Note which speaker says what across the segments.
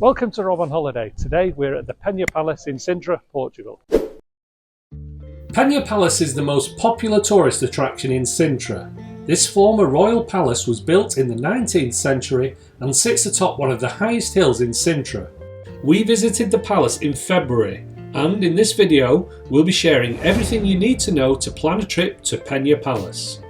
Speaker 1: Welcome to Rob on Holiday. Today we're at the Pena Palace in Sintra, Portugal. Pena Palace is the most popular tourist attraction in Sintra. This former royal palace was built in the 19th century and sits atop one of the highest hills in Sintra. We visited the palace in February, and in this video we'll be sharing everything you need to know to plan a trip to Pena Palace.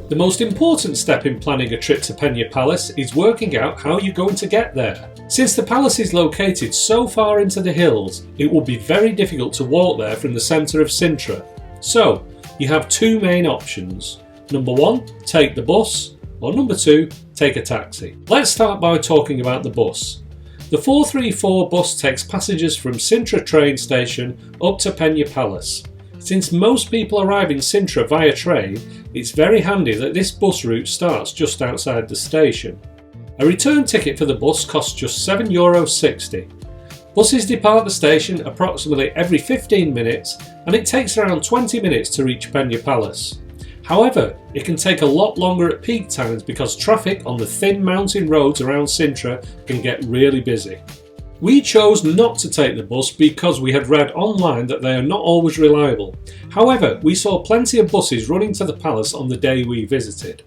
Speaker 1: The most important step in planning a trip to Pena Palace is working out how you're going to get there. Since the palace is located so far into the hills, it will be very difficult to walk there from the centre of Sintra. So, you have two main options. Number one, take the bus, or number two, take a taxi. Let's start by talking about the bus. The 434 bus takes passengers from Sintra train station up to Pena Palace. Since most people arrive in Sintra via train, it's very handy that this bus route starts just outside the station. A return ticket for the bus costs just €7.60. Buses depart the station approximately every 15 minutes and it takes around 20 minutes to reach Pena Palace. However, it can take a lot longer at peak times because traffic on the thin mountain roads around Sintra can get really busy. We chose not to take the bus because we had read online that they are not always reliable. However, we saw plenty of buses running to the palace on the day we visited.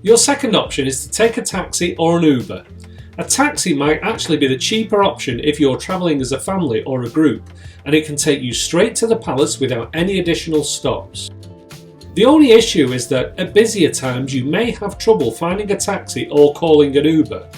Speaker 1: Your second option is to take a taxi or an Uber. A taxi might actually be the cheaper option if you're travelling as a family or a group, and it can take you straight to the palace without any additional stops. The only issue is that at busier times you may have trouble finding a taxi or calling an Uber.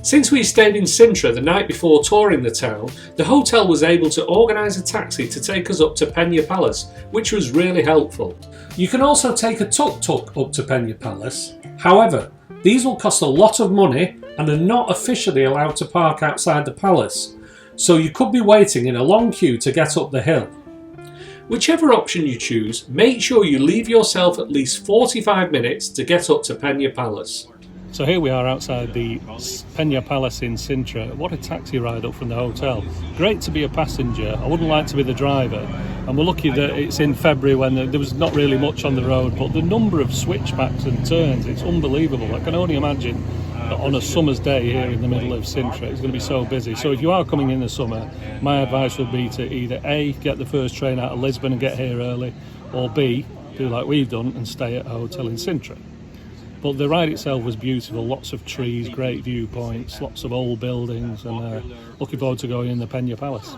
Speaker 1: Since we stayed in Sintra the night before touring the town, the hotel was able to organise a taxi to take us up to Pena Palace, which was really helpful. You can also take a tuk-tuk up to Pena Palace. However, these will cost a lot of money and are not officially allowed to park outside the palace, so you could be waiting in a long queue to get up the hill. Whichever option you choose, make sure you leave yourself at least 45 minutes to get up to Pena Palace. So here we are outside the Pena Palace in Sintra. What a taxi ride up from the hotel. Great to be a passenger. I wouldn't like to be the driver. And we're lucky that it's in February when there was not really much on the road, but the number of switchbacks and turns, it's unbelievable. I can only imagine that on a summer's day here in the middle of Sintra, it's going to be so busy. So if you are coming in the summer, my advice would be to either A, get the first train out of Lisbon and get here early, or B, do like we've done and stay at a hotel in Sintra. But the ride itself was beautiful, lots of trees, great viewpoints, lots of old buildings, and looking forward to going in the Pena Palace.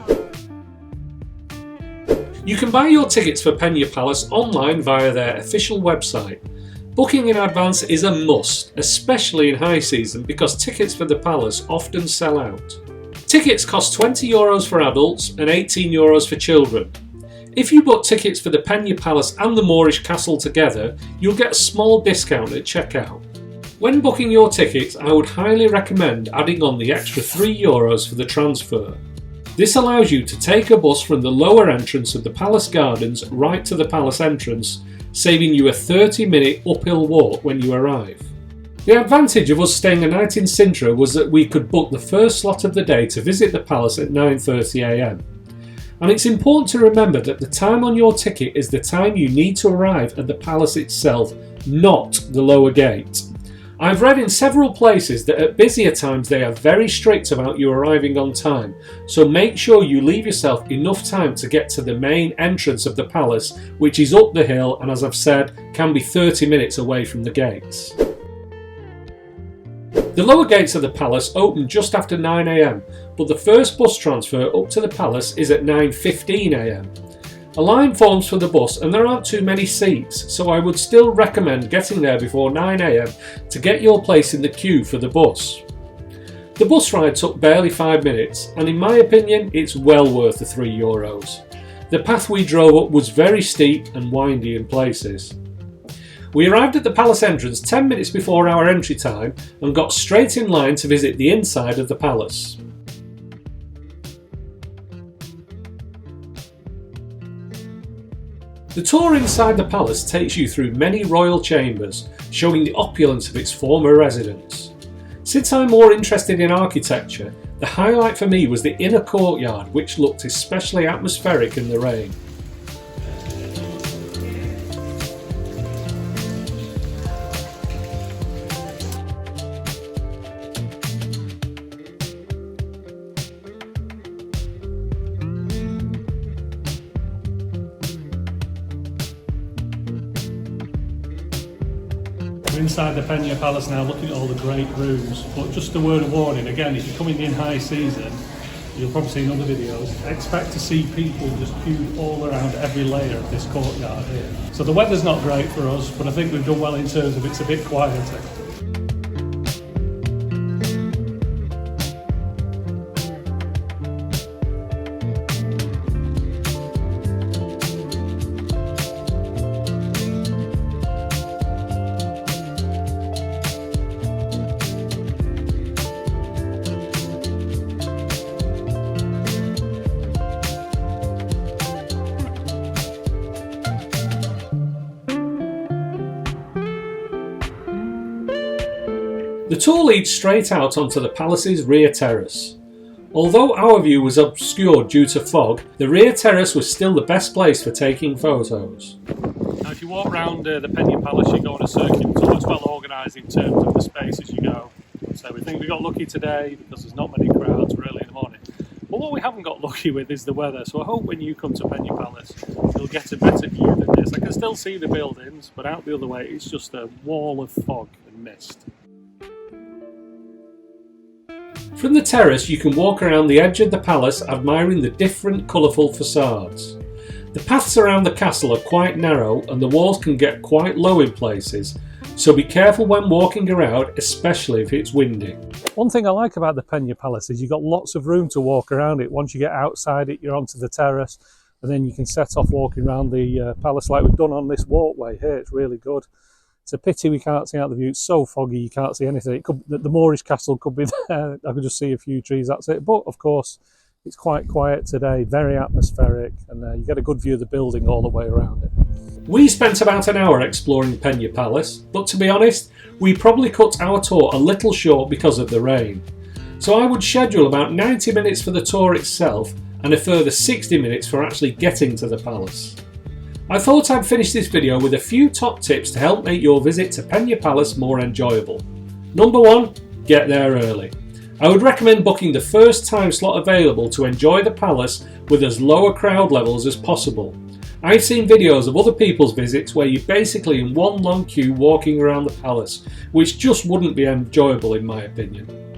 Speaker 1: You can buy your tickets for Pena Palace online via their official website. Booking in advance is a must, especially in high season because tickets for the palace often sell out. Tickets cost €20 for adults and €18 for children. If you book tickets for the Pena Palace and the Moorish Castle together, you'll get a small discount at checkout. When booking your tickets, I would highly recommend adding on the extra €3 for the transfer. This allows you to take a bus from the lower entrance of the palace gardens right to the palace entrance, saving you a 30-minute uphill walk when you arrive. The advantage of us staying a night in Sintra was that we could book the first slot of the day to visit the palace at 9:30 AM. And it's important to remember that the time on your ticket is the time you need to arrive at the palace itself, not the lower gate. I've read in several places that at busier times they are very strict about you arriving on time, so make sure you leave yourself enough time to get to the main entrance of the palace, which is up the hill and, as I've said, can be 30 minutes away from the gates. The lower gates of the palace open just after 9 AM, but the first bus transfer up to the palace is at 9:15 AM. A line forms for the bus and there aren't too many seats, so I would still recommend getting there before 9 AM to get your place in the queue for the bus. The bus ride took barely 5 minutes, and in my opinion it's well worth the €3. The path we drove up was very steep and windy in places. We arrived at the palace entrance 10 minutes before our entry time and got straight in line to visit the inside of the palace. The tour inside the palace takes you through many royal chambers, showing the opulence of its former residents. Since I'm more interested in architecture, the highlight for me was the inner courtyard, which looked especially atmospheric in the rain. inside the Pena Palace now, looking at all the great rooms. But just a word of warning, again, if you're coming in high season, you'll probably see in other videos, expect to see people just queued all around every layer of this courtyard here. So the weather's not great for us, but I think we've done well in terms of it's a bit quieter. The tour leads straight out onto the palace's rear terrace. Although our view was obscured due to fog, the rear terrace was still the best place for taking photos. Now if you walk around the Pena Palace, you go on a circular tour. It's well organised in terms of the space as you go. So we think we got lucky today because there's not many crowds early in the morning. But what we haven't got lucky with is the weather, so I hope when you come to Pena Palace you'll get a better view than this. I can still see the buildings, but out the other way it's just a wall of fog and mist. From the terrace you can walk around the edge of the palace admiring the different colourful facades. The paths around the castle are quite narrow and the walls can get quite low in places, so be careful when walking around, especially if it's windy. One thing I like about the Pena Palace is you've got lots of room to walk around it. Once you get outside it, you're onto the terrace and then you can set off walking around the palace like we've done on this walkway here. It's really good. It's a pity we can't see out the view. It's so foggy you can't see anything. It could, the Moorish castle could be there. I could just see a few trees, that's it. But of course it's quite quiet today, very atmospheric, and you get a good view of the building all the way around it. We spent about an hour exploring Pena Palace, but to be honest, we probably cut our tour a little short because of the rain. So I would schedule about 90 minutes for the tour itself and a further 60 minutes for actually getting to the palace. I thought I'd finish this video with a few top tips to help make your visit to Pena Palace more enjoyable. Number 1, get there early. I would recommend booking the first time slot available to enjoy the palace with as low a crowd levels as possible. I've seen videos of other people's visits where you're basically in one long queue walking around the palace, which just wouldn't be enjoyable in my opinion.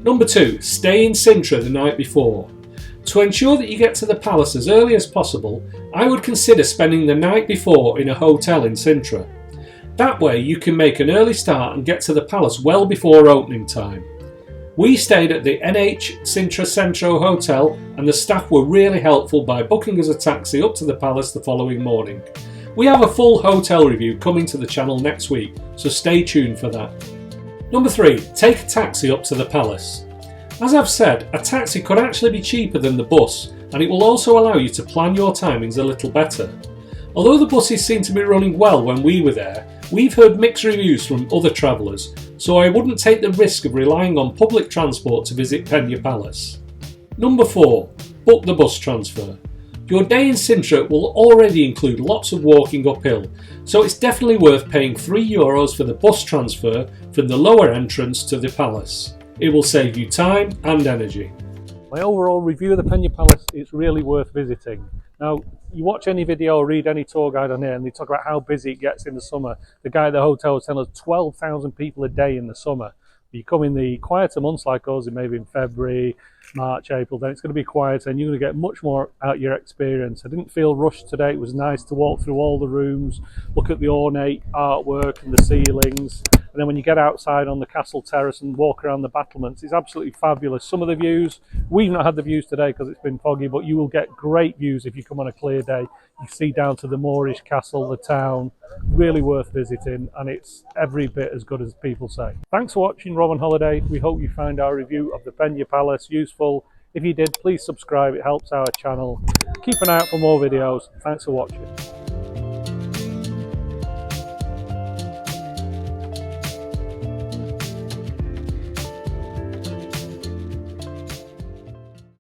Speaker 1: Number 2, stay in Sintra the night before. To ensure that you get to the palace as early as possible, I would consider spending the night before in a hotel in Sintra. That way you can make an early start and get to the palace well before opening time. We stayed at the NH Sintra Centro Hotel and the staff were really helpful by booking us a taxi up to the palace the following morning. We have a full hotel review coming to the channel next week, so stay tuned for that. Number 3, take a taxi up to the palace. As I've said, a taxi could actually be cheaper than the bus, and it will also allow you to plan your timings a little better. Although the buses seem to be running well when we were there, we've heard mixed reviews from other travellers, so I wouldn't take the risk of relying on public transport to visit Pena Palace. Number 4, book the bus transfer. Your day in Sintra will already include lots of walking uphill, so it's definitely worth paying €3 for the bus transfer from the lower entrance to the palace. It will save you time and energy. My overall review of the Pena Palace, it's really worth visiting. Now, you watch any video or read any tour guide on here and they talk about how busy it gets in the summer. The guy at the hotel was telling us 12,000 people a day in the summer. You come in the quieter months like us, maybe in February, March, April, then it's going to be quieter and you're going to get much more out of your experience. I didn't feel rushed today. It was nice to walk through all the rooms, look at the ornate artwork and the ceilings. And then when you get outside on the castle terrace and walk around the battlements, it's absolutely fabulous. Some of the views, we've not had the views today because it's been foggy, but you will get great views if you come on a clear day. You see down to the Moorish castle, the town, really worth visiting, and it's every bit as good as people say. Thanks for watching Rob on Holiday. We hope you found our review of the Pena Palace useful. If you did, please subscribe, it helps our channel. Keep an eye out for more videos. Thanks for watching.